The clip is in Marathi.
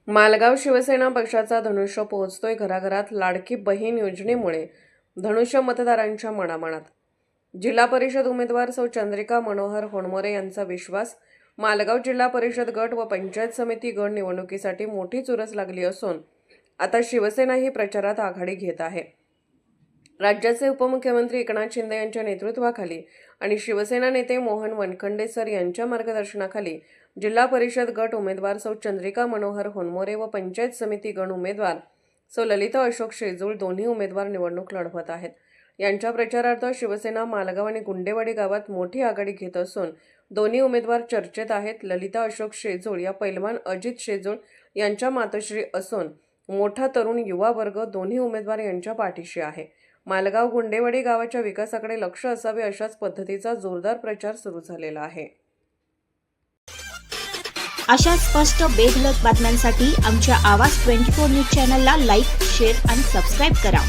मालगाव शिवसेना पक्षाचा धनुष्य पोहोचतोय घराघरात. लाडकी बहीण योजनेमुळे धनुष्य मतदारांच्या मनामनात. जिल्हा परिषद उमेदवार सौ चंद्रिका मनोहर होणमोरे यांचा विश्वास. मालगाव जिल्हा परिषद गट व पंचायत समिती गट निवडणुकीसाठी मोठी चुरस लागली असून आता शिवसेना ही प्रचारात आघाडी घेत आहे. राज्याचे उपमुख्यमंत्री एकनाथ शिंदे यांच्या नेतृत्वाखाली आणि शिवसेना नेते मोहन वनखंडे सर यांच्या मार्गदर्शनाखाली जिल्हा परिषद गट उमेदवार सौ चंद्रिका मनोहर होणमोरे व पंचायत समिती गण उमेदवार सौ ललिता अशोक शेजूळ दोन्ही उमेदवार निवडणूक लढवत आहेत. यांच्या प्रचारार्थ शिवसेना मालगाव आणि गुंडेवाडी गावात मोठी आघाडी घेत असून दोन्ही उमेदवार चर्चेत आहेत. ललिता अशोक शेजूळ या पैलवान अजित शेजूळ यांच्या मातोश्री असून मोठा तरुण युवा वर्ग दोन्ही उमेदवार यांच्या पाठीशी आहे. मालगाव गुंडेवाडी गावाच्या विकासाकडे लक्ष असावे अशाच पद्धतीचा जोरदार प्रचार सुरू झालेला आहे. अशा स्पष्ट बेधडक बातम्यांसाठी आमच्या आवाज 24 न्यूज चॅनलला लाईक, शेअर आणि सबस्क्राईब करा.